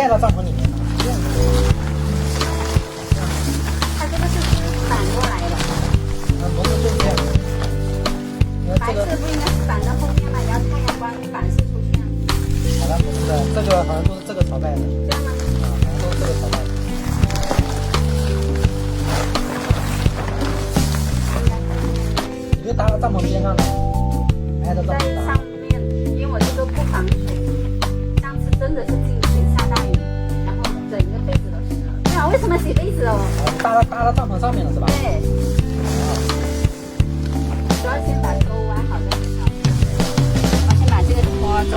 盖到帐篷里面了。这样子。它这个是反过来的。不是就是这样。白色不应该是反到后面吗？然后太阳光反射出去啊。好像不是的，这个好像都是这个朝代的。这样吗？啊，好像都是这个朝代的。你就搭到帐篷边上了，挨着帐在篷搭。上面，因为我这个不防水。上次真的是进水下大雨，然后整个被子都湿了。对啊，为什么洗被子哦？搭到帐篷上面了是吧？对。主要先把钩挖好再上。我先把这个拖走。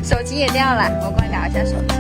手机也掉了，我过来聊一下手机。